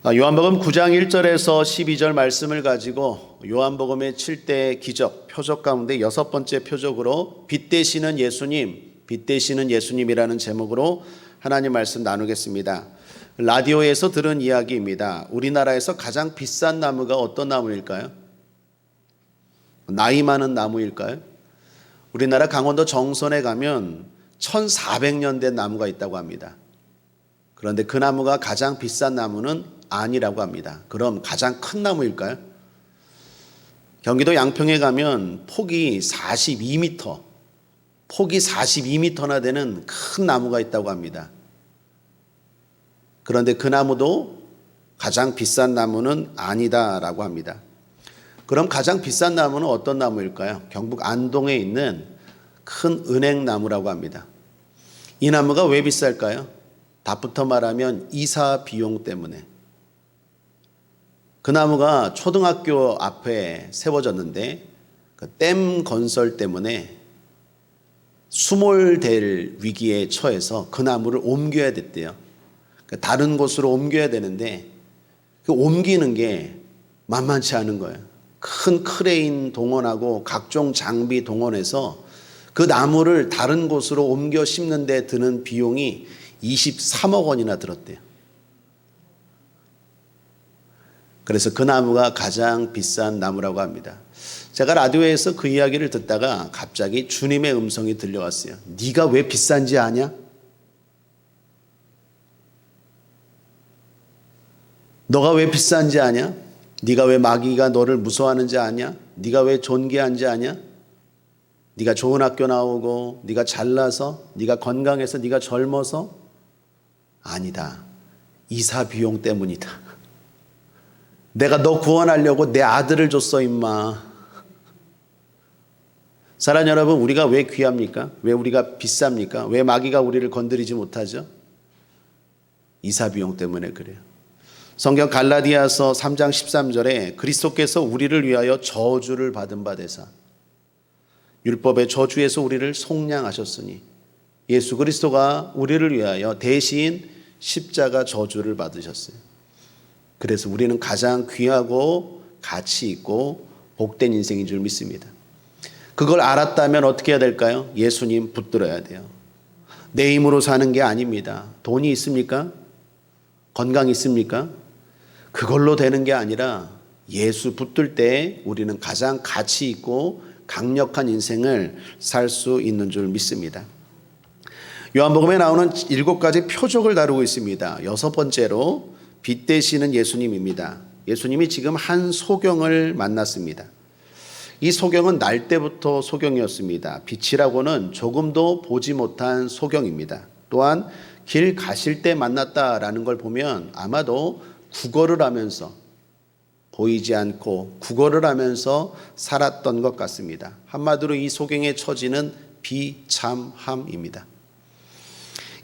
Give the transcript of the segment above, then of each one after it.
요한복음 9장 1절에서 12절 말씀을 가지고 요한복음의 7대 기적, 표적 가운데 여섯 번째 표적으로 빛 되시는 예수님, 빛 되시는 예수님이라는 제목으로 하나님 말씀 나누겠습니다. 라디오에서 들은 이야기입니다. 우리나라에서 가장 비싼 나무가 어떤 나무일까요? 나이 많은 나무일까요? 우리나라 강원도 정선에 가면 1400년 된 나무가 있다고 합니다. 그런데 그 나무가 가장 비싼 나무는 아니라고 합니다. 그럼 가장 큰 나무일까요? 경기도 양평에 가면 폭이 42m나 되는 큰 나무가 있다고 합니다. 그런데 그 나무도 가장 비싼 나무는 아니다라고 합니다. 그럼 가장 비싼 나무는 어떤 나무일까요? 경북 안동에 있는 큰 은행나무라고 합니다. 이 나무가 왜 비쌀까요? 답부터 말하면 이사 비용 때문에. 그 나무가 초등학교 앞에 세워졌는데 그 댐 건설 때문에 수몰될 위기에 처해서 그 나무를 옮겨야 됐대요. 다른 곳으로 옮겨야 되는데 그 옮기는 게 만만치 않은 거예요. 큰 크레인 동원하고 각종 장비 동원해서 그 나무를 다른 곳으로 옮겨 심는 데 드는 비용이 23억 원이나 들었대요. 그래서 그 나무가 가장 비싼 나무라고 합니다. 제가 라디오에서 그 이야기를 듣다가 갑자기 주님의 음성이 들려왔어요. 네가 왜 비싼지 아냐? 너가 왜 비싼지 아냐? 네가 왜 마귀가 너를 무서워하는지 아냐? 네가 왜 존귀한지 아냐? 네가 좋은 학교 나오고 네가 잘나서 네가 건강해서 네가 젊어서? 아니다. 이사 비용 때문이다. 내가 너 구원하려고 내 아들을 줬어 임마. 사랑하는 여러분, 우리가 왜 귀합니까? 왜 우리가 비쌉니까? 왜 마귀가 우리를 건드리지 못하죠? 이사 비용 때문에 그래요. 성경 갈라디아서 3장 13절에 그리스도께서 우리를 위하여 저주를 받은 바 되사 율법의 저주에서 우리를 속량하셨으니 예수 그리스도가 우리를 위하여 대신 십자가 저주를 받으셨어요. 그래서 우리는 가장 귀하고 가치 있고 복된 인생인 줄 믿습니다. 그걸 알았다면 어떻게 해야 될까요? 예수님 붙들어야 돼요. 내 힘으로 사는 게 아닙니다. 돈이 있습니까? 건강이 있습니까? 그걸로 되는 게 아니라 예수 붙들 때 우리는 가장 가치 있고 강력한 인생을 살 수 있는 줄 믿습니다. 요한복음에 나오는 7가지 표적을 다루고 있습니다. 여섯 번째로 빛 되시는 예수님입니다. 예수님이 지금 한 소경을 만났습니다. 이 소경은 날 때부터 소경이었습니다. 빛이라고는 조금도 보지 못한 소경입니다. 또한 길 가실 때 만났다라는 걸 보면 아마도 구걸을 하면서 보이지 않고 구걸을 하면서 살았던 것 같습니다. 한마디로 이 소경의 처지는 비참함입니다.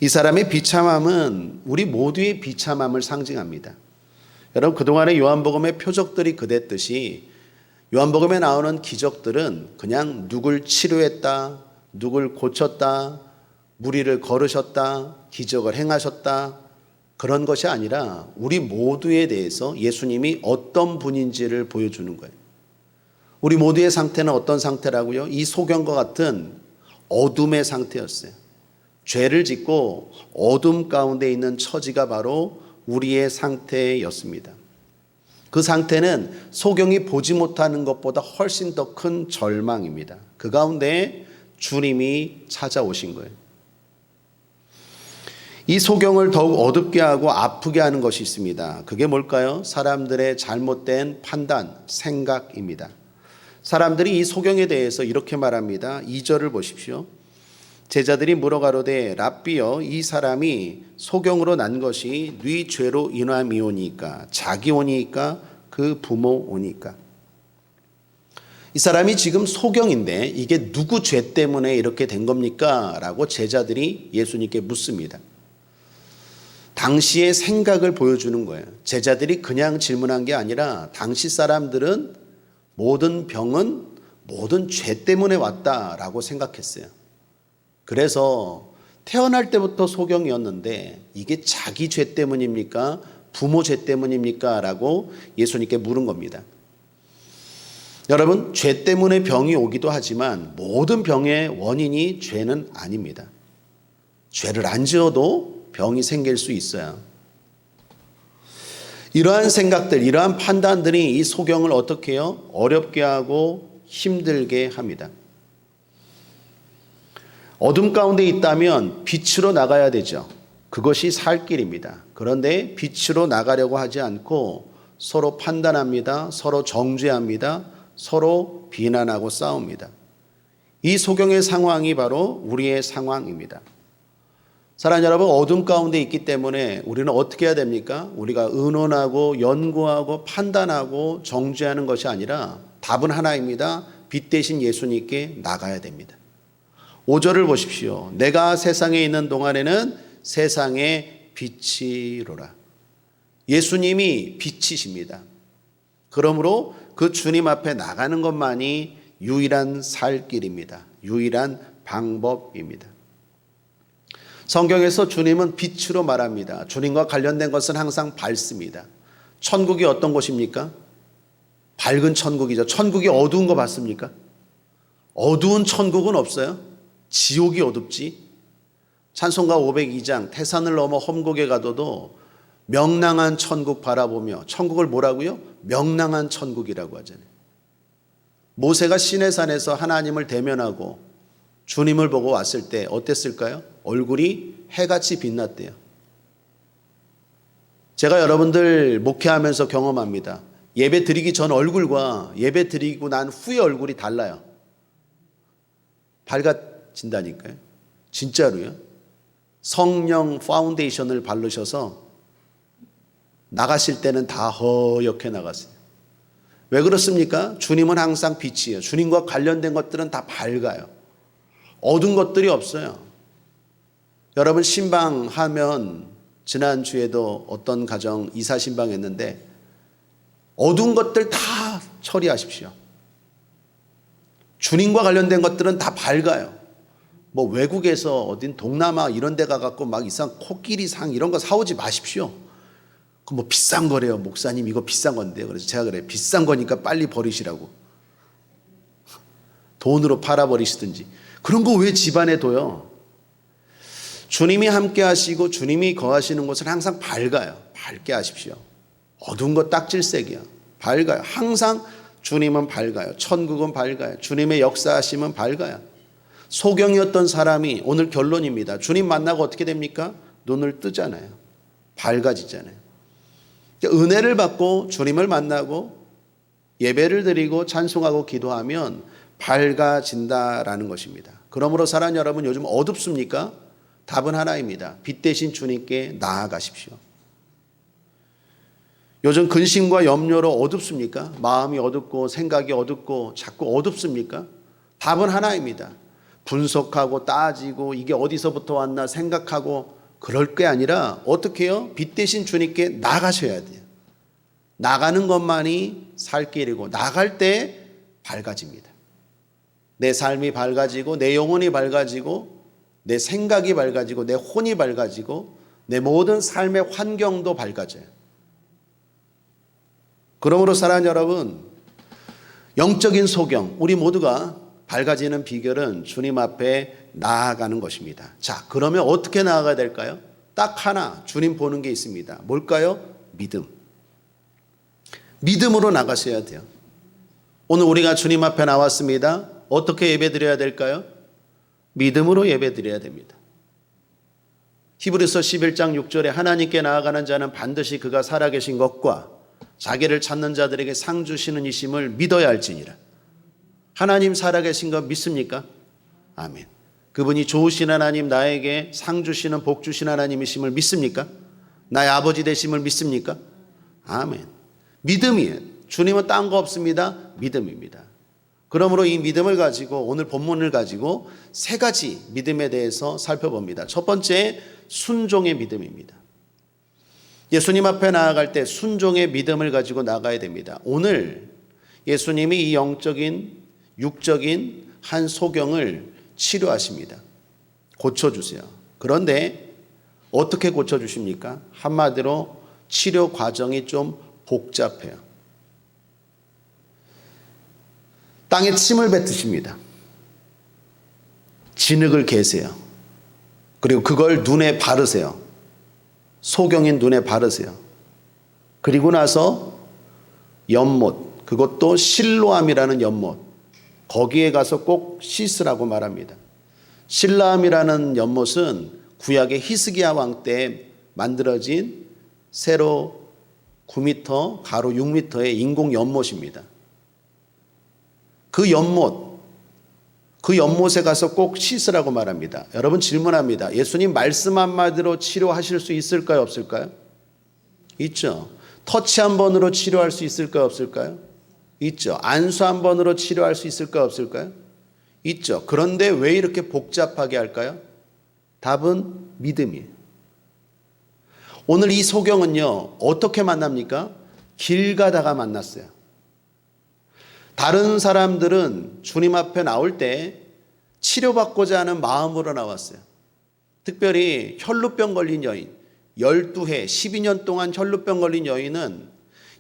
이 사람의 비참함은 우리 모두의 비참함을 상징합니다. 여러분, 그동안의 요한복음의 표적들이 그랬듯이 요한복음에 나오는 기적들은 그냥 누굴 치료했다, 누굴 고쳤다, 무리를 걸으셨다, 기적을 행하셨다, 그런 것이 아니라 우리 모두에 대해서 예수님이 어떤 분인지를 보여주는 거예요. 우리 모두의 상태는 어떤 상태라고요? 이 소경과 같은 어둠의 상태였어요. 죄를 짓고 어둠 가운데 있는 처지가 바로 우리의 상태였습니다. 그 상태는 소경이 보지 못하는 것보다 훨씬 더 큰 절망입니다. 그 가운데 주님이 찾아오신 거예요. 이 소경을 더욱 어둡게 하고 아프게 하는 것이 있습니다. 그게 뭘까요? 사람들의 잘못된 판단, 생각입니다. 사람들이 이 소경에 대해서 이렇게 말합니다. 2절을 보십시오. 제자들이 물어가로되 랍비여, 이 사람이 소경으로 난 것이 네 죄로 인함이오니까 자기 오니까 그 부모 오니까. 이 사람이 지금 소경인데 이게 누구 죄 때문에 이렇게 된 겁니까? 라고 제자들이 예수님께 묻습니다. 당시의 생각을 보여주는 거예요. 제자들이 그냥 질문한 게 아니라 당시 사람들은 모든 병은 모든 죄 때문에 왔다라고 생각했어요. 그래서 태어날 때부터 소경이었는데 이게 자기 죄 때문입니까? 부모 죄 때문입니까? 라고 예수님께 물은 겁니다. 여러분, 죄 때문에 병이 오기도 하지만 모든 병의 원인이 죄는 아닙니다. 죄를 안 지어도 병이 생길 수 있어요. 이러한 생각들, 이러한 판단들이 이 소경을 어떻게 해요? 어렵게 하고 힘들게 합니다. 어둠 가운데 있다면 빛으로 나가야 되죠. 그것이 살 길입니다. 그런데 빛으로 나가려고 하지 않고 서로 판단합니다. 서로 정죄합니다. 서로 비난하고 싸웁니다. 이 소경의 상황이 바로 우리의 상황입니다. 사랑하는 여러분, 어둠 가운데 있기 때문에 우리는 어떻게 해야 됩니까? 우리가 의논하고 연구하고 판단하고 정죄하는 것이 아니라 답은 하나입니다. 빛 대신 예수님께 나가야 됩니다. 5절을 보십시오. 내가 세상에 있는 동안에는 세상의 빛이로라. 예수님이 빛이십니다. 그러므로 그 주님 앞에 나가는 것만이 유일한 살 길입니다. 유일한 방법입니다. 성경에서 주님은 빛으로 말합니다. 주님과 관련된 것은 항상 밝습니다. 천국이 어떤 곳입니까? 밝은 천국이죠. 천국이 어두운 거 봤습니까? 어두운 천국은 없어요. 지옥이 어둡지. 찬송가 502장 태산을 넘어 험곡에 가둬도 명랑한 천국 바라보며, 천국을 뭐라고요? 명랑한 천국이라고 하잖아요. 모세가 시내산에서 하나님을 대면하고 주님을 보고 왔을 때 어땠을까요? 얼굴이 해같이 빛났대요. 제가 여러분들 목회하면서 경험합니다. 예배 드리기 전 얼굴과 예배 드리고 난 후의 얼굴이 달라요. 밝아진다니까요. 진짜로요. 성령 파운데이션을 바르셔서 나가실 때는 다 허옇게 나갔어요. 왜 그렇습니까? 주님은 항상 빛이에요. 주님과 관련된 것들은 다 밝아요. 어두운 것들이 없어요. 여러분, 신방하면 지난주에도 어떤 가정 이사 신방했는데 어두운 것들 다 처리하십시오. 주님과 관련된 것들은 다 밝아요. 뭐 외국에서 어딘 동남아 이런 데 가갖고 막 이상 코끼리상 이런 거 사오지 마십시오. 그 뭐 비싼 거래요. 목사님 이거 비싼 건데요. 그래서 제가 그래요. 비싼 거니까 빨리 버리시라고. 돈으로 팔아버리시든지. 그런 거 왜 집안에 둬요? 주님이 함께 하시고 주님이 거하시는 곳은 항상 밝아요. 밝게 하십시오. 어두운 거 딱질색이야. 밝아요. 항상 주님은 밝아요. 천국은 밝아요. 주님의 역사하심은 밝아요. 소경이었던 사람이 오늘 결론입니다. 주님 만나고 어떻게 됩니까? 눈을 뜨잖아요. 밝아지잖아요. 은혜를 받고 주님을 만나고 예배를 드리고 찬송하고 기도하면 밝아진다라는 것입니다. 그러므로 사랑하는 여러분, 요즘 어둡습니까? 답은 하나입니다. 빛 대신 주님께 나아가십시오. 요즘 근심과 염려로 어둡습니까? 마음이 어둡고 생각이 어둡고 자꾸 어둡습니까? 답은 하나입니다. 분석하고 따지고 이게 어디서부터 왔나 생각하고 그럴 게 아니라 어떻게 해요? 빛 대신 주님께 나가셔야 돼요. 나가는 것만이 살 길이고 나갈 때 밝아집니다. 내 삶이 밝아지고 내 영혼이 밝아지고 내 생각이 밝아지고 내 혼이 밝아지고 내 모든 삶의 환경도 밝아져요. 그러므로 사랑하는 여러분, 영적인 소경, 우리 모두가 밝아지는 비결은 주님 앞에 나아가는 것입니다. 자, 그러면 어떻게 나아가야 될까요? 딱 하나 주님 보는 게 있습니다. 뭘까요? 믿음. 믿음으로 나가셔야 돼요. 오늘 우리가 주님 앞에 나왔습니다. 어떻게 예배 드려야 될까요? 믿음으로 예배 드려야 됩니다. 히브리서 11장 6절에 하나님께 나아가는 자는 반드시 그가 살아계신 것과 자기를 찾는 자들에게 상 주시는 이심을 믿어야 할지니라. 하나님 살아계신 것 믿습니까? 아멘. 그분이 좋으신 하나님, 나에게 상 주시는 복 주신 하나님이심을 믿습니까? 나의 아버지 되심을 믿습니까? 아멘. 믿음이에요. 주님은 딴 거 없습니다. 믿음입니다. 그러므로 이 믿음을 가지고 오늘 본문을 가지고 세 가지 믿음에 대해서 살펴봅니다. 첫 번째, 순종의 믿음입니다. 예수님 앞에 나아갈 때 순종의 믿음을 가지고 나가야 됩니다. 오늘 예수님이 이 영적인 육적인 한 소경을 치료하십니다. 고쳐주세요. 그런데 어떻게 고쳐주십니까? 한마디로 치료 과정이 좀 복잡해요. 땅에 침을 뱉으십니다. 진흙을 개세요. 그리고 그걸 눈에 바르세요. 소경인 눈에 바르세요. 그리고 나서 연못, 그것도 실로암이라는 연못, 거기에 가서 꼭 씻으라고 말합니다. 실로암이라는 연못은 구약의 히스기야 왕 때 만들어진 세로 9m, 가로 6m의 인공 연못입니다. 그 연못에 가서 꼭 씻으라고 말합니다. 여러분 질문합니다. 예수님 말씀 한마디로 치료하실 수 있을까요? 없을까요? 있죠. 터치 한 번으로 치료할 수 있을까요? 없을까요? 있죠. 안수 한 번으로 치료할 수 있을까요? 없을까요? 있죠. 그런데 왜 이렇게 복잡하게 할까요? 답은 믿음이에요. 오늘 이 소경은요, 어떻게 만납니까? 길 가다가 만났어요. 다른 사람들은 주님 앞에 나올 때 치료받고자 하는 마음으로 나왔어요. 특별히 혈루병 걸린 여인, 12해, 12년 동안 혈루병 걸린 여인은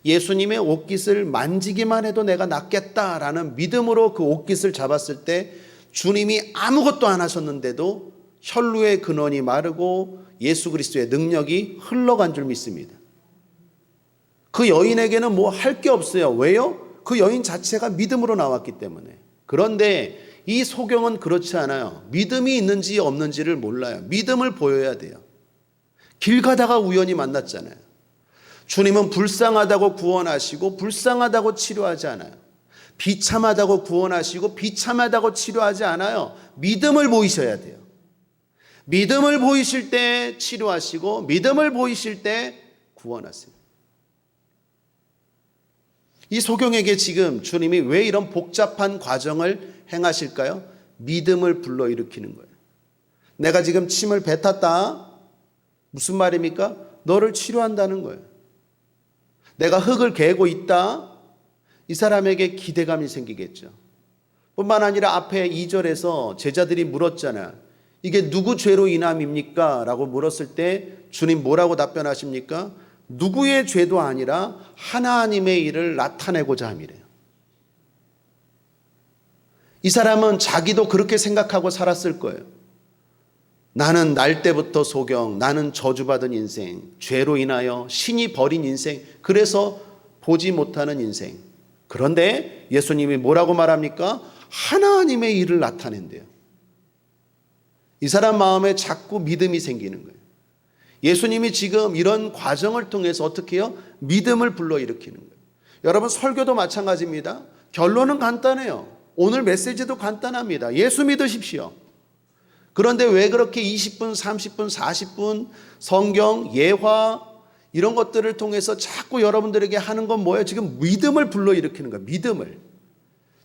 예수님의 옷깃을 만지기만 해도 내가 낫겠다라는 믿음으로 그 옷깃을 잡았을 때 주님이 아무것도 안 하셨는데도 혈루의 근원이 마르고 예수 그리스도의 능력이 흘러간 줄 믿습니다. 그 여인에게는 뭐 할 게 없어요. 왜요? 그 여인 자체가 믿음으로 나왔기 때문에. 그런데 이 소경은 그렇지 않아요. 믿음이 있는지 없는지를 몰라요. 믿음을 보여야 돼요. 길 가다가 우연히 만났잖아요. 주님은 불쌍하다고 구원하시고 불쌍하다고 치료하지 않아요. 비참하다고 구원하시고 비참하다고 치료하지 않아요. 믿음을 보이셔야 돼요. 믿음을 보이실 때 치료하시고 믿음을 보이실 때 구원하세요. 이 소경에게 지금 주님이 왜 이런 복잡한 과정을 행하실까요? 믿음을 불러일으키는 거예요. 내가 지금 침을 뱉었다. 무슨 말입니까? 너를 치료한다는 거예요. 내가 흙을 개고 있다. 이 사람에게 기대감이 생기겠죠. 뿐만 아니라 앞에 2절에서 제자들이 물었잖아요. 이게 누구 죄로 인함입니까? 라고 물었을 때 주님 뭐라고 답변하십니까? 누구의 죄도 아니라 하나님의 일을 나타내고자 함이래요. 이 사람은 자기도 그렇게 생각하고 살았을 거예요. 나는 날 때부터 소경, 나는 저주받은 인생, 죄로 인하여 신이 버린 인생, 그래서 보지 못하는 인생. 그런데 예수님이 뭐라고 말합니까? 하나님의 일을 나타낸대요. 이 사람 마음에 자꾸 믿음이 생기는 거예요. 예수님이 지금 이런 과정을 통해서 어떻게 해요? 믿음을 불러일으키는 거예요. 여러분 설교도 마찬가지입니다. 결론은 간단해요. 오늘 메시지도 간단합니다. 예수 믿으십시오. 그런데 왜 그렇게 20분, 30분, 40분 성경, 예화 이런 것들을 통해서 자꾸 여러분들에게 하는 건 뭐예요? 지금 믿음을 불러일으키는 거예요. 믿음을.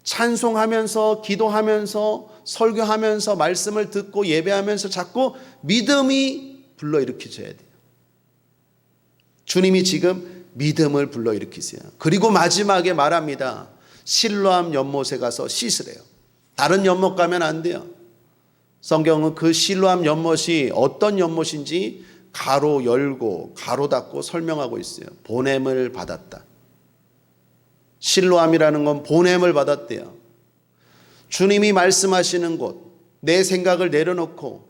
찬송하면서 기도하면서 설교하면서 말씀을 듣고 예배하면서 자꾸 믿음이 불러일으켜져야 돼요. 주님이 지금 믿음을 불러일으키세요. 그리고 마지막에 말합니다. 실로암 연못에 가서 씻으래요. 다른 연못 가면 안 돼요. 성경은 그 실로암 연못이 어떤 연못인지 가로 열고 가로 닫고 설명하고 있어요. 보냄을 받았다. 실로암이라는 건 보냄을 받았대요. 주님이 말씀하시는 곳, 내 생각을 내려놓고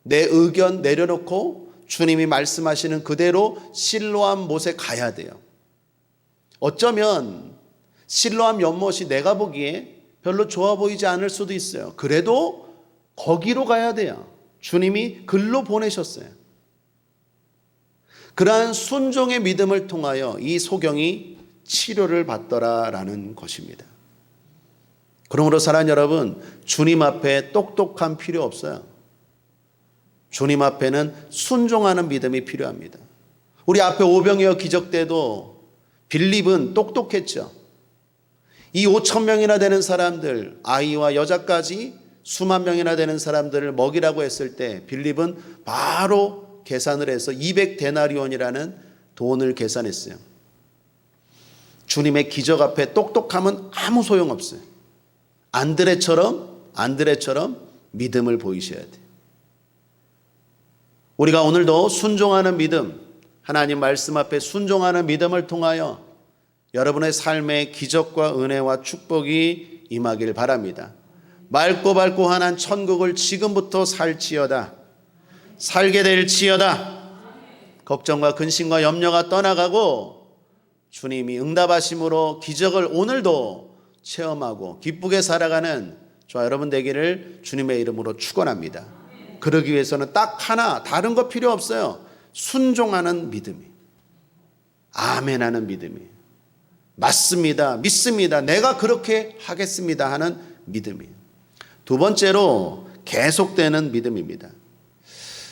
내 의견 내려놓고 주님이 말씀하시는 그대로 실로암 못에 가야 돼요. 어쩌면 실로암 연못이 내가 보기에 별로 좋아 보이지 않을 수도 있어요. 그래도 거기로 가야 돼요. 주님이 글로 보내셨어요. 그러한 순종의 믿음을 통하여 이 소경이 치료를 받더라라는 것입니다. 그러므로 사랑하는 여러분, 주님 앞에 똑똑함 필요 없어요. 주님 앞에는 순종하는 믿음이 필요합니다. 우리 앞에 오병이어 기적 때도 빌립은 똑똑했죠. 이 5,000명이나 되는 사람들, 아이와 여자까지 수만 명이나 되는 사람들을 먹이라고 했을 때 빌립은 바로 계산을 해서 200데나리온이라는 돈을 계산했어요. 주님의 기적 앞에 똑똑함은 아무 소용없어요. 안드레처럼 믿음을 보이셔야 돼요. 우리가 오늘도 순종하는 믿음, 하나님 말씀 앞에 순종하는 믿음을 통하여 여러분의 삶에 기적과 은혜와 축복이 임하길 바랍니다. 맑고 환한 천국을 지금부터 살지어다. 살게 될지어다. 걱정과 근심과 염려가 떠나가고 주님이 응답하심으로 기적을 오늘도 체험하고 기쁘게 살아가는 저와 여러분 되기를 주님의 이름으로 축원합니다. 그러기 위해서는 딱 하나, 다른 거 필요 없어요. 순종하는 믿음이, 아멘하는 믿음이, 맞습니다, 믿습니다, 내가 그렇게 하겠습니다 하는 믿음이. 두 번째로 계속되는 믿음입니다.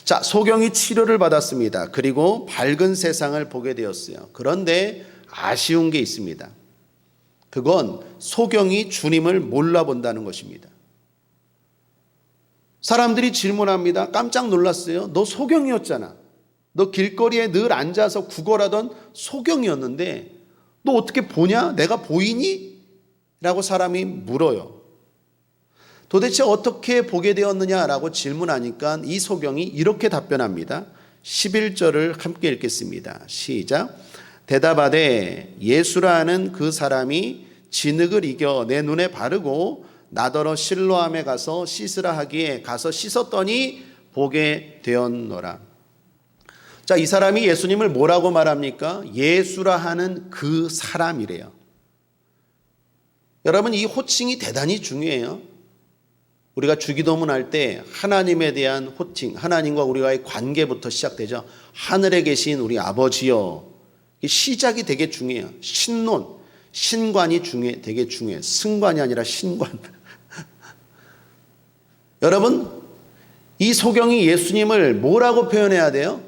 자, 소경이 치료를 받았습니다. 그리고 밝은 세상을 보게 되었어요. 그런데 아쉬운 게 있습니다. 그건 소경이 주님을 몰라본다는 것입니다. 사람들이 질문합니다. 깜짝 놀랐어요. 너 소경이었잖아. 너 길거리에 늘 앉아서 구걸하던 소경이었는데 너 어떻게 보냐? 내가 보이니? 라고 사람이 물어요. 도대체 어떻게 보게 되었느냐라고 질문하니까 이 소경이 이렇게 답변합니다. 11절을 함께 읽겠습니다. 시작. 대답하되 예수라는 그 사람이 진흙을 이겨 내 눈에 바르고 나더러 실로암에 가서 씻으라 하기에 가서 씻었더니 보게 되었노라. 자, 이 사람이 예수님을 뭐라고 말합니까? 예수라 하는 그 사람이래요. 여러분, 이 호칭이 대단히 중요해요. 우리가 주기도문 할 때 하나님에 대한 호칭, 하나님과 우리와의 관계부터 시작되죠. 하늘에 계신 우리 아버지여. 시작이 되게 중요해요. 신론, 신관이 되게 중요해요. 승관이 아니라 신관. 여러분, 이 소경이 예수님을 뭐라고 표현해야 돼요?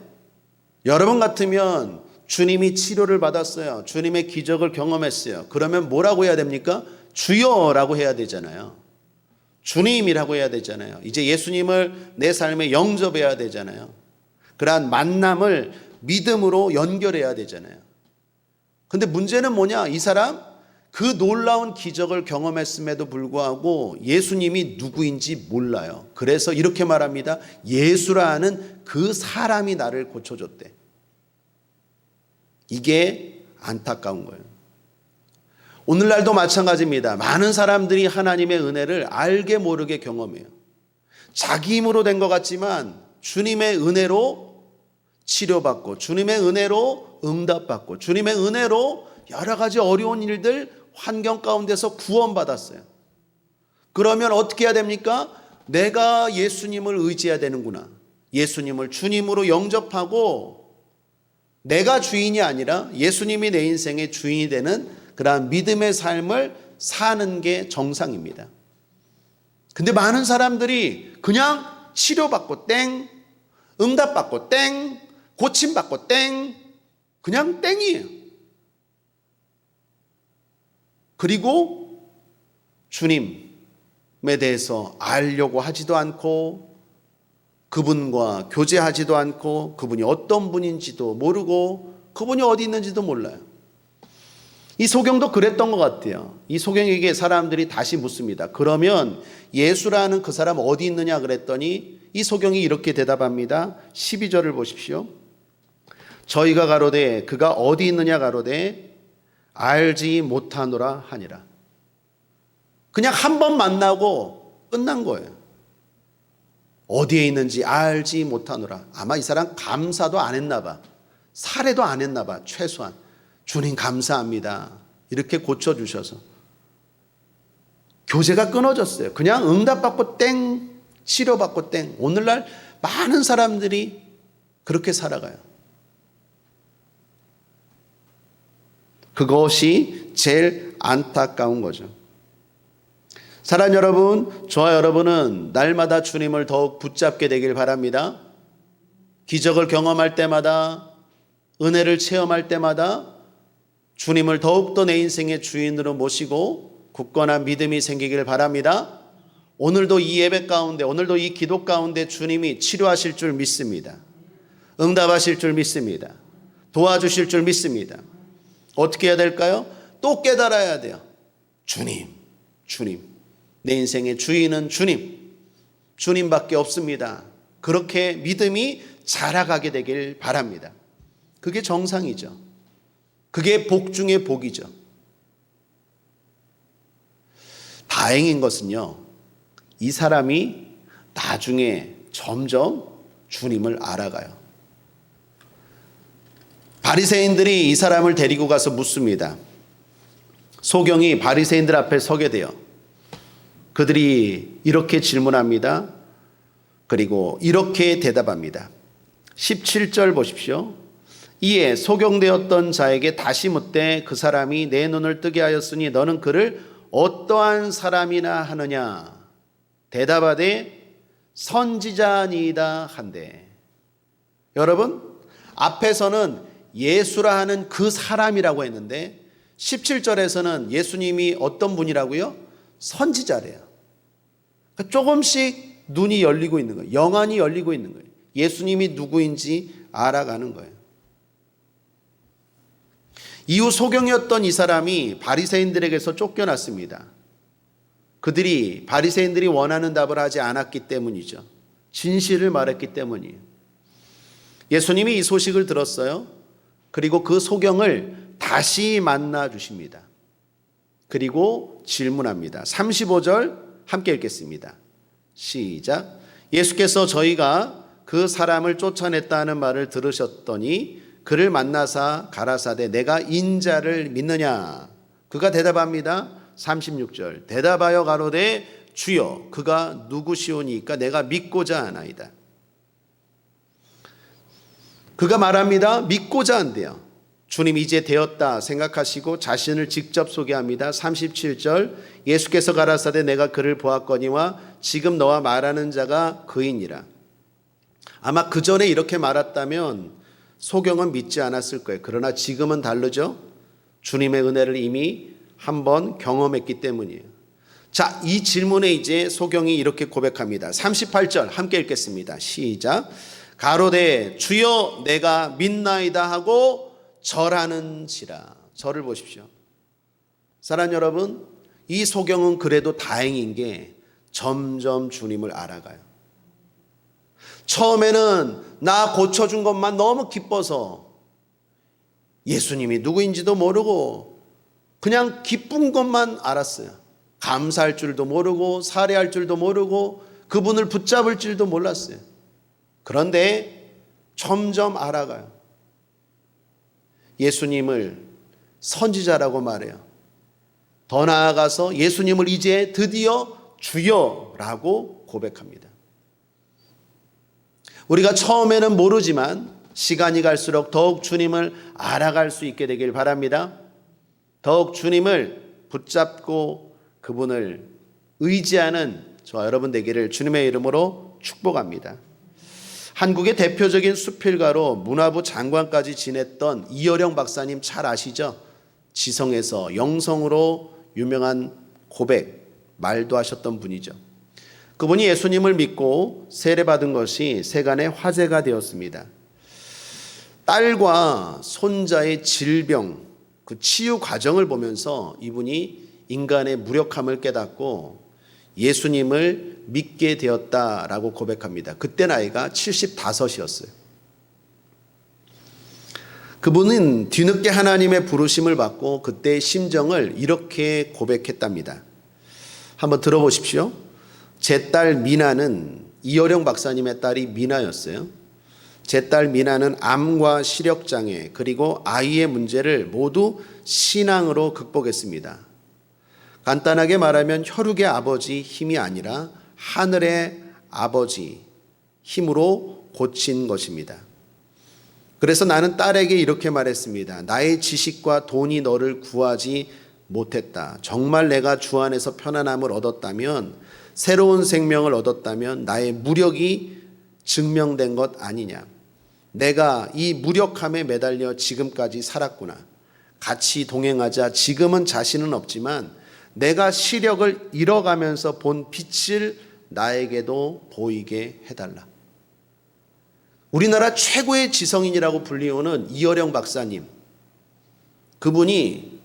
여러분 같으면 주님이 치료를 받았어요. 주님의 기적을 경험했어요. 그러면 뭐라고 해야 됩니까? 주여라고 해야 되잖아요. 주님이라고 해야 되잖아요. 이제 예수님을 내 삶에 영접해야 되잖아요. 그러한 만남을 믿음으로 연결해야 되잖아요. 근데 문제는 뭐냐? 이 사람 그 놀라운 기적을 경험했음에도 불구하고 예수님이 누구인지 몰라요. 그래서 이렇게 말합니다. 예수라는 그 사람이 나를 고쳐줬대. 이게 안타까운 거예요. 오늘날도 마찬가지입니다. 많은 사람들이 하나님의 은혜를 알게 모르게 경험해요. 자기 힘으로 된 것 같지만 주님의 은혜로 치료받고 주님의 은혜로 응답받고 주님의 은혜로 여러 가지 어려운 일들 환경 가운데서 구원받았어요. 그러면 어떻게 해야 됩니까? 내가 예수님을 의지해야 되는구나. 예수님을 주님으로 영접하고 내가 주인이 아니라 예수님이 내 인생의 주인이 되는 그러한 믿음의 삶을 사는 게 정상입니다. 근데 많은 사람들이 그냥 치료받고 땡, 응답받고 땡, 고침받고 땡, 그냥 땡이에요. 그리고 주님에 대해서 알려고 하지도 않고 그분과 교제하지도 않고 그분이 어떤 분인지도 모르고 그분이 어디 있는지도 몰라요. 이 소경도 그랬던 것 같아요. 이 소경에게 사람들이 다시 묻습니다. 그러면 예수라는 그 사람 어디 있느냐 그랬더니 이 소경이 이렇게 대답합니다. 12절을 보십시오. 저희가 가로되 그가 어디 있느냐 가로되 알지 못하노라 하니라. 그냥 한 번 만나고 끝난 거예요. 어디에 있는지 알지 못하노라. 아마 이 사람 감사도 안 했나 봐. 살해도 안 했나 봐. 최소한. 주님 감사합니다. 이렇게 고쳐주셔서. 교제가 끊어졌어요. 그냥 응답받고 땡, 치료받고 땡. 오늘날 많은 사람들이 그렇게 살아가요. 그것이 제일 안타까운 거죠. 사랑하는 여러분, 저와 여러분은 날마다 주님을 더욱 붙잡게 되길 바랍니다. 기적을 경험할 때마다, 은혜를 체험할 때마다 주님을 더욱더 내 인생의 주인으로 모시고 굳건한 믿음이 생기길 바랍니다. 오늘도 이 예배 가운데, 오늘도 이 기도 가운데 주님이 치료하실 줄 믿습니다. 응답하실 줄 믿습니다. 도와주실 줄 믿습니다. 어떻게 해야 될까요? 또 깨달아야 돼요. 주님. 내 인생의 주인은 주님밖에 없습니다. 그렇게 믿음이 자라가게 되길 바랍니다. 그게 정상이죠. 그게 복 중의 복이죠. 다행인 것은요, 이 사람이 나중에 점점 주님을 알아가요. 바리새인들이 이 사람을 데리고 가서 묻습니다. 소경이 바리새인들 앞에 서게 돼요. 그들이 이렇게 질문합니다. 그리고 이렇게 대답합니다. 17절 보십시오. 이에 소경되었던 자에게 다시 묻되 그 사람이 내 눈을 뜨게 하였으니 너는 그를 어떠한 사람이나 하느냐? 대답하되 선지자니이다 한대. 여러분, 앞에서는 예수라 하는 그 사람이라고 했는데 17절에서는 예수님이 어떤 분이라고요? 선지자래요. 그러니까 조금씩 눈이 열리고 있는 거예요. 영안이 열리고 있는 거예요. 예수님이 누구인지 알아가는 거예요. 이후 소경이었던 이 사람이 바리새인들에게서 쫓겨났습니다. 그들이 바리새인들이 원하는 답을 하지 않았기 때문이죠. 진실을 말했기 때문이에요. 예수님이 이 소식을 들었어요. 그리고 그 소경을 다시 만나 주십니다. 그리고 질문합니다. 35절 함께 읽겠습니다. 시작. 예수께서 저희가 그 사람을 쫓아냈다는 말을 들으셨더니 그를 만나사 가라사대 내가 인자를 믿느냐? 그가 대답합니다. 36절 대답하여 가로되 주여 그가 누구시오니까 내가 믿고자 하나이다. 그가 말합니다. 믿고자 한대요. 주님 이제 되었다 생각하시고 자신을 직접 소개합니다. 37절 예수께서 가라사대 내가 그를 보았거니와 지금 너와 말하는 자가 그이니라. 아마 그 전에 이렇게 말했다면 소경은 믿지 않았을 거예요. 그러나 지금은 다르죠. 주님의 은혜를 이미 한번 경험했기 때문이에요. 자, 이 질문에 이제 소경이 이렇게 고백합니다. 38절 함께 읽겠습니다. 시작. 가로되 주여 내가 믿나이다 하고 절하는지라. 절을 보십시오. 사랑하는 여러분, 이 소경은 그래도 다행인 게 점점 주님을 알아가요. 처음에는 나 고쳐준 것만 너무 기뻐서 예수님이 누구인지도 모르고 그냥 기쁜 것만 알았어요. 감사할 줄도 모르고 살해할 줄도 모르고 그분을 붙잡을 줄도 몰랐어요. 그런데 점점 알아가요. 예수님을 선지자라고 말해요. 더 나아가서 예수님을 이제 드디어 주여라고 고백합니다. 우리가 처음에는 모르지만 시간이 갈수록 더욱 주님을 알아갈 수 있게 되길 바랍니다. 더욱 주님을 붙잡고 그분을 의지하는 저와 여러분 되기를 주님의 이름으로 축복합니다. 한국의 대표적인 수필가로 문화부 장관까지 지냈던 이어령 박사님 잘 아시죠? 지성에서 영성으로 유명한 고백, 말도 하셨던 분이죠. 그분이 예수님을 믿고 세례받은 것이 세간의 화제가 되었습니다. 딸과 손자의 질병, 그 치유 과정을 보면서 이분이 인간의 무력함을 깨닫고 예수님을 믿게 되었다라고 고백합니다. 그때 나이가 75이었어요. 그분은 뒤늦게 하나님의 부르심을 받고 그때의 심정을 이렇게 고백했답니다. 한번 들어보십시오. 제 딸 미나는, 이어령 박사님의 딸이 미나였어요. 제 딸 미나는 암과 시력장애 그리고 아이의 문제를 모두 신앙으로 극복했습니다. 간단하게 말하면 혈육의 아버지 힘이 아니라 하늘의 아버지 힘으로 고친 것입니다. 그래서 나는 딸에게 이렇게 말했습니다. 나의 지식과 돈이 너를 구하지 못했다. 정말 내가 주 안에서 편안함을 얻었다면, 새로운 생명을 얻었다면 나의 무력이 증명된 것 아니냐. 내가 이 무력함에 매달려 지금까지 살았구나. 같이 동행하자. 지금은 자신은 없지만 내가 시력을 잃어가면서 본 빛을 나에게도 보이게 해달라. 우리나라 최고의 지성인이라고 불리우는 이어령 박사님, 그분이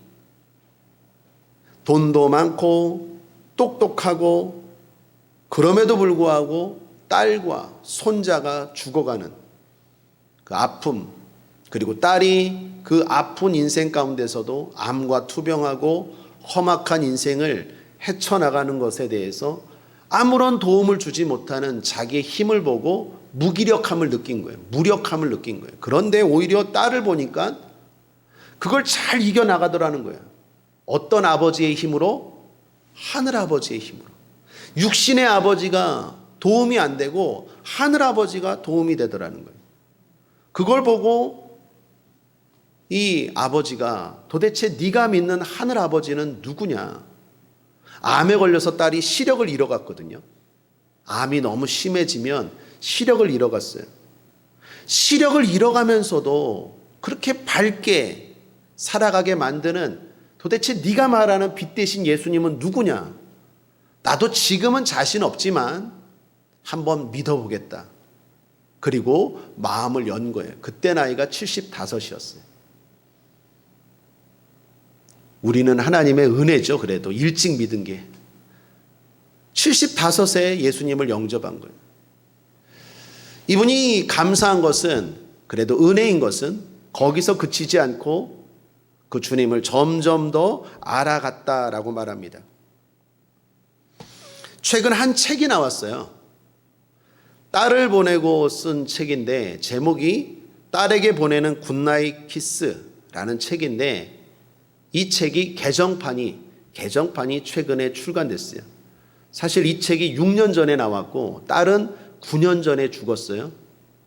돈도 많고 똑똑하고 그럼에도 불구하고 딸과 손자가 죽어가는 그 아픔, 그리고 딸이 그 아픈 인생 가운데서도 암과 투병하고 험악한 인생을 헤쳐나가는 것에 대해서 아무런 도움을 주지 못하는 자기의 힘을 보고 무기력함을 느낀 거예요. 무력함을 느낀 거예요. 그런데 오히려 딸을 보니까 그걸 잘 이겨나가더라는 거예요. 어떤 아버지의 힘으로? 하늘 아버지의 힘으로. 육신의 아버지가 도움이 안 되고 하늘 아버지가 도움이 되더라는 거예요. 그걸 보고 이 아버지가 도대체 네가 믿는 하늘 아버지는 누구냐? 암에 걸려서 딸이 시력을 잃어갔거든요. 암이 너무 심해지면 시력을 잃어갔어요. 시력을 잃어가면서도 그렇게 밝게 살아가게 만드는 도대체 네가 말하는 빛 대신 예수님은 누구냐? 나도 지금은 자신 없지만 한번 믿어보겠다. 그리고 마음을 연 거예요. 그때 나이가 75이었어요. 우리는 하나님의 은혜죠. 그래도 일찍 믿은 게 75세 예수님을 영접한 거예요. 이분이 감사한 것은, 그래도 은혜인 것은 거기서 그치지 않고 그 주님을 점점 더 알아갔다라고 말합니다. 최근 한 책이 나왔어요. 딸을 보내고 쓴 책인데 제목이 딸에게 보내는 굿나잇 키스라는 책인데, 이 책이 개정판이 최근에 출간됐어요. 사실 이 책이 6년 전에 나왔고 딸은 9년 전에 죽었어요.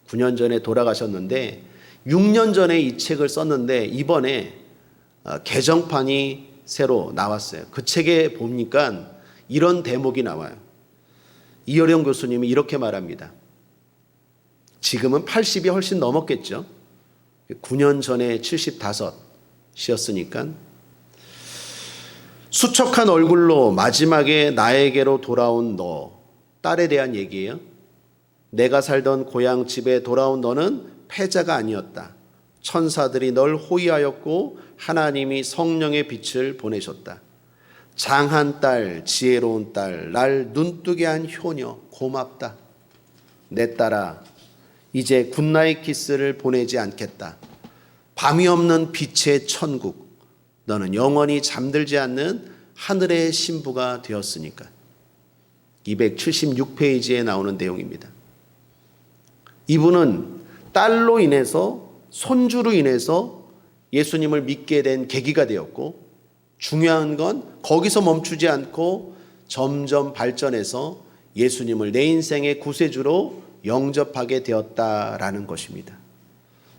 9년 전에 돌아가셨는데 6년 전에 이 책을 썼는데 이번에 개정판이 새로 나왔어요. 그 책에 보니까 이런 대목이 나와요. 이어령 교수님이 이렇게 말합니다. 지금은 80이 훨씬 넘었겠죠. 9년 전에 75이었으니까 수척한 얼굴로 마지막에 나에게로 돌아온 너, 딸에 대한 얘기예요. 내가 살던 고향 집에 돌아온 너는 패자가 아니었다. 천사들이 널 호위하였고 하나님이 성령의 빛을 보내셨다. 장한 딸, 지혜로운 딸, 날 눈뜨게 한 효녀, 고맙다. 내 딸아, 이제 굿나잇 키스를 보내지 않겠다. 밤이 없는 빛의 천국, 너는 영원히 잠들지 않는 하늘의 신부가 되었으니까. 276페이지에 나오는 내용입니다. 이분은 딸로 인해서, 손주로 인해서 예수님을 믿게 된 계기가 되었고, 중요한 건 거기서 멈추지 않고 점점 발전해서 예수님을 내 인생의 구세주로 영접하게 되었다라는 것입니다.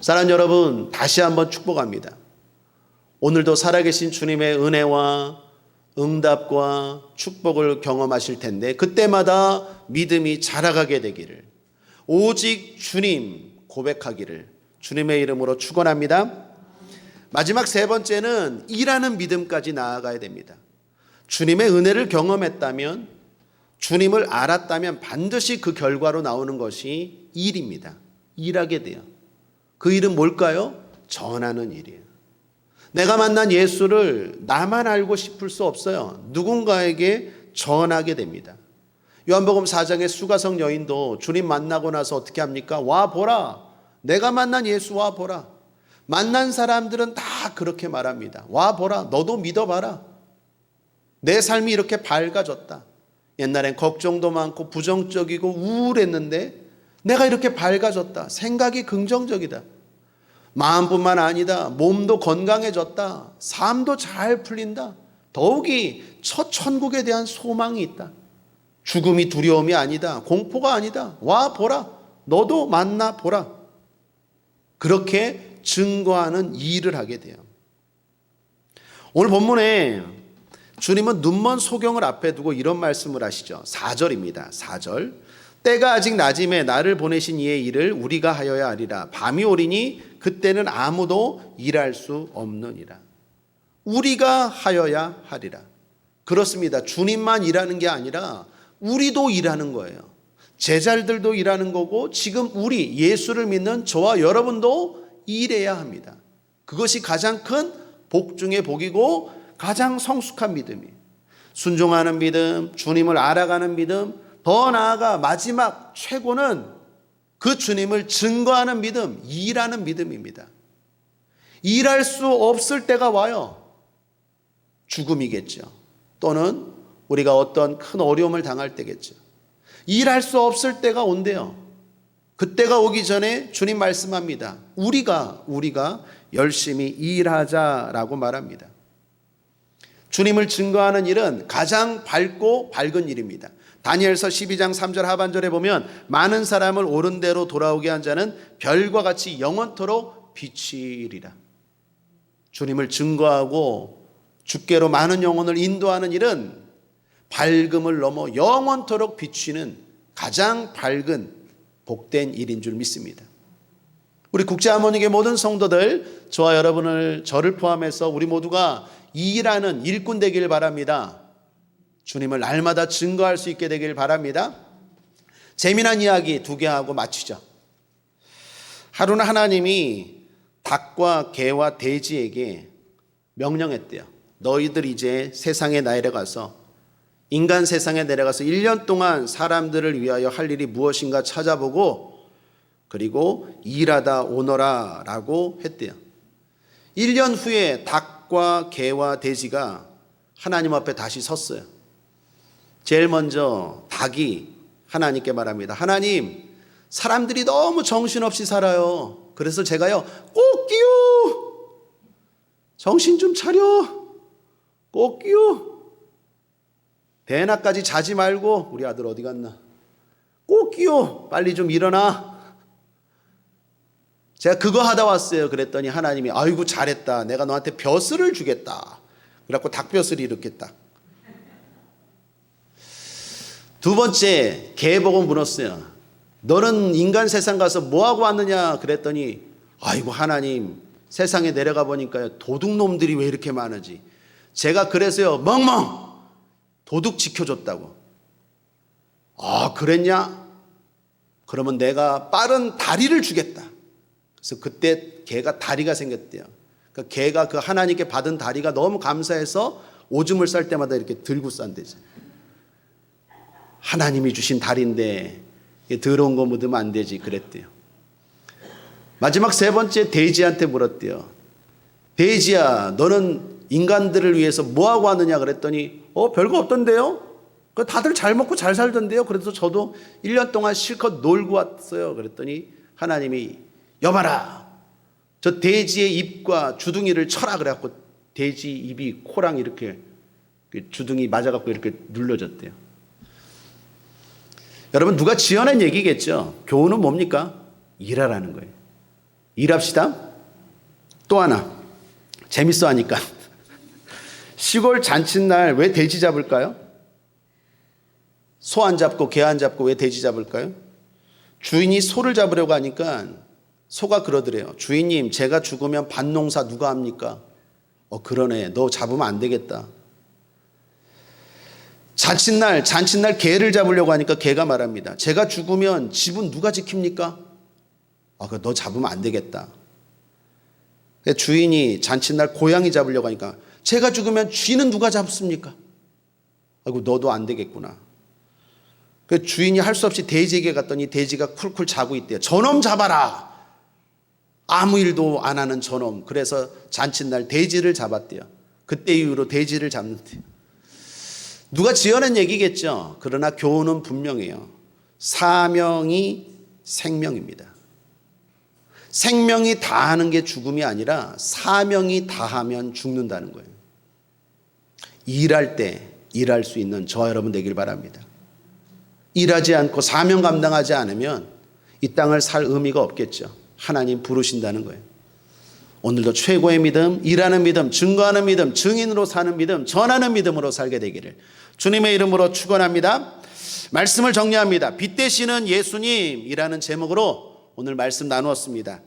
사랑하는 여러분, 다시 한번 축복합니다. 오늘도 살아계신 주님의 은혜와 응답과 축복을 경험하실 텐데 그때마다 믿음이 자라가게 되기를, 오직 주님 고백하기를 주님의 이름으로 축원합니다. 마지막 세 번째는 일하는 믿음까지 나아가야 됩니다. 주님의 은혜를 경험했다면, 주님을 알았다면 반드시 그 결과로 나오는 것이 일입니다. 일하게 돼요. 그 일은 뭘까요? 전하는 일이에요. 내가 만난 예수를 나만 알고 싶을 수 없어요. 누군가에게 전하게 됩니다. 요한복음 4장의 수가성 여인도 주님 만나고 나서 어떻게 합니까? 와 보라. 내가 만난 예수 와 보라. 만난 사람들은 다 그렇게 말합니다. 와 보라. 너도 믿어봐라. 내 삶이 이렇게 밝아졌다. 옛날엔 걱정도 많고 부정적이고 우울했는데 내가 이렇게 밝아졌다. 생각이 긍정적이다. 마음뿐만 아니다. 몸도 건강해졌다. 삶도 잘 풀린다. 더욱이 첫 천국에 대한 소망이 있다. 죽음이 두려움이 아니다. 공포가 아니다. 와 보라. 너도 만나 보라. 그렇게 증거하는 일을 하게 돼요. 오늘 본문에 주님은 눈먼 소경을 앞에 두고 이런 말씀을 하시죠. 4절입니다. 4절. 때가 아직 낮음에 나를 보내신 이의 일을 우리가 하여야 하리라. 밤이 오리니 그때는 아무도 일할 수 없느니라. 우리가 하여야 하리라. 그렇습니다. 주님만 일하는 게 아니라 우리도 일하는 거예요. 제자들도 일하는 거고 지금 우리 예수를 믿는 저와 여러분도 일해야 합니다. 그것이 가장 큰 복 중의 복이고 가장 성숙한 믿음이에요. 순종하는 믿음, 주님을 알아가는 믿음, 더 나아가 마지막 최고는 그 주님을 증거하는 믿음, 일하는 믿음입니다. 일할 수 없을 때가 와요. 죽음이겠죠. 또는 우리가 어떤 큰 어려움을 당할 때겠죠. 일할 수 없을 때가 온대요. 그때가 오기 전에 주님 말씀합니다. 우리가 열심히 일하자라고 말합니다. 주님을 증거하는 일은 가장 밝고 밝은 일입니다. 다니엘서 12장 3절 하반절에 보면 많은 사람을 옳은 대로 돌아오게 한 자는 별과 같이 영원토록 비치리라. 주님을 증거하고 주께로 많은 영혼을 인도하는 일은 밝음을 넘어 영원토록 비치는 가장 밝은 복된 일인 줄 믿습니다. 우리 국제하모니계 모든 성도들, 저와 여러분을, 저를 포함해서 우리 모두가 일하는 일꾼 되길 바랍니다. 주님을 날마다 증거할 수 있게 되길 바랍니다. 재미난 이야기 2개 하고 마치죠. 하루는 하나님이 닭과 개와 돼지에게 명령했대요. 너희들 이제 세상에 내려가서, 인간 세상에 내려가서 1년 동안 사람들을 위하여 할 일이 무엇인가 찾아보고 그리고 일하다 오너라 라고 했대요. 1년 후에 닭과 개와 돼지가 하나님 앞에 다시 섰어요. 제일 먼저 닭이 하나님께 말합니다. 하나님, 사람들이 너무 정신없이 살아요. 그래서 제가요, 꼭기요, 정신 좀 차려, 꼭기요, 대낮까지 자지 말고, 우리 아들 어디 갔나, 꼭기요, 빨리 좀 일어나. 제가 그거 하다 왔어요. 그랬더니 하나님이 아이고 잘했다, 내가 너한테 벼슬을 주겠다. 그래갖고 닭벼슬이 이렇게 딱. 두 번째, 개 보고 물었어요. 너는 인간 세상 가서 뭐하고 왔느냐 그랬더니 아이고 하나님, 세상에 내려가 보니까 도둑놈들이 왜 이렇게 많은지 제가 그래서요 멍멍 도둑 지켜줬다고. 아 그랬냐? 그러면 내가 빠른 다리를 주겠다. 그래서 그때 개가 다리가 생겼대요. 그러니까 개가 그 하나님께 받은 다리가 너무 감사해서 오줌을 쌀 때마다 이렇게 들고 싼대죠. 하나님이 주신 다리인데 더러운 거 묻으면 안 되지 그랬대요. 마지막 세 번째, 돼지한테 물었대요. 돼지야, 너는 인간들을 위해서 뭐하고 왔느냐 그랬더니 별거 없던데요? 다들 잘 먹고 잘 살던데요? 그래서 저도 1년 동안 실컷 놀고 왔어요. 그랬더니 하나님이 여봐라, 저 돼지의 입과 주둥이를 쳐라 그래갖고 돼지 입이 코랑 이렇게 주둥이 맞아갖고 이렇게 눌러졌대요. 여러분, 누가 지어낸 얘기겠죠. 교훈은 뭡니까? 일하라는 거예요. 일합시다. 또 하나, 재밌어 하니까 시골 잔칫날 왜 돼지 잡을까요? 소 안 잡고 개 안 잡고 왜 돼지 잡을까요? 주인이 소를 잡으려고 하니까 소가 그러더래요. 주인님, 제가 죽으면 밭농사 누가 합니까? 그러네, 너 잡으면 안 되겠다. 잔칫날 개를 잡으려고 하니까 개가 말합니다. 제가 죽으면 집은 누가 지킵니까? 너 잡으면 안 되겠다. 주인이 잔칫날 고양이 잡으려고 하니까 제가 죽으면 쥐는 누가 잡습니까? 아이고, 너도 안 되겠구나. 주인이 할 수 없이 돼지에게 갔더니 돼지가 쿨쿨 자고 있대요. 저놈 잡아라. 아무 일도 안 하는 저놈. 그래서 잔칫날 돼지를 잡았대요. 그때 이후로 돼지를 잡는데요. 누가 지어낸 얘기겠죠. 그러나 교훈은 분명해요. 사명이 생명입니다. 생명이 다하는 게 죽음이 아니라 사명이 다하면 죽는다는 거예요. 일할 때 일할 수 있는 저와 여러분 되길 바랍니다. 일하지 않고 사명 감당하지 않으면 이 땅을 살 의미가 없겠죠. 하나님 부르신다는 거예요. 오늘도 최고의 믿음, 일하는 믿음, 증거하는 믿음, 증인으로 사는 믿음, 전하는 믿음으로 살게 되기를 주님의 이름으로 축원합니다. 말씀을 정리합니다. 빛 되시는 예수님이라는 제목으로 오늘 말씀 나누었습니다.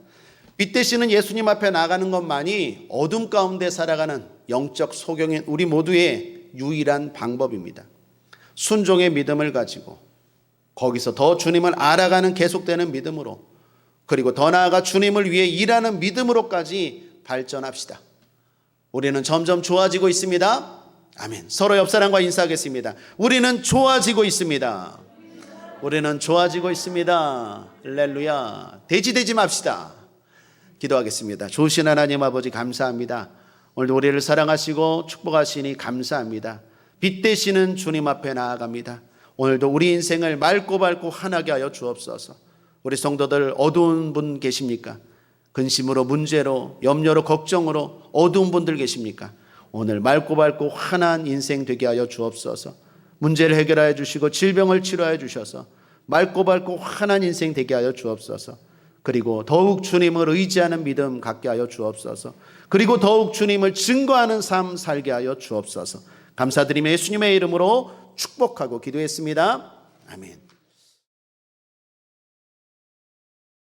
빛 되시는 예수님 앞에 나가는 것만이 어둠 가운데 살아가는 영적 소경인 우리 모두의 유일한 방법입니다. 순종의 믿음을 가지고 거기서 더 주님을 알아가는 계속되는 믿음으로, 그리고 더 나아가 주님을 위해 일하는 믿음으로까지 발전합시다. 우리는 점점 좋아지고 있습니다. 아멘. 서로 옆 사람과 인사하겠습니다. 우리는 좋아지고 있습니다. 우리는 좋아지고 있습니다. 할렐루야. 돼지 맙시다. 기도하겠습니다. 좋으신 하나님 아버지 감사합니다. 오늘도 우리를 사랑하시고 축복하시니 감사합니다. 빛 되시는 주님 앞에 나아갑니다. 오늘도 우리 인생을 맑고 밝고 환하게 하여 주옵소서. 우리 성도들 어두운 분 계십니까? 근심으로, 문제로, 염려로, 걱정으로 어두운 분들 계십니까? 오늘 맑고 밝고 환한 인생 되게 하여 주옵소서. 문제를 해결하여 주시고 질병을 치료하여 주셔서 맑고 밝고 환한 인생 되게 하여 주옵소서. 그리고 더욱 주님을 의지하는 믿음 갖게 하여 주옵소서. 그리고 더욱 주님을 증거하는 삶 살게 하여 주옵소서. 감사드리며 예수님의 이름으로 축복하고 기도했습니다. 아멘.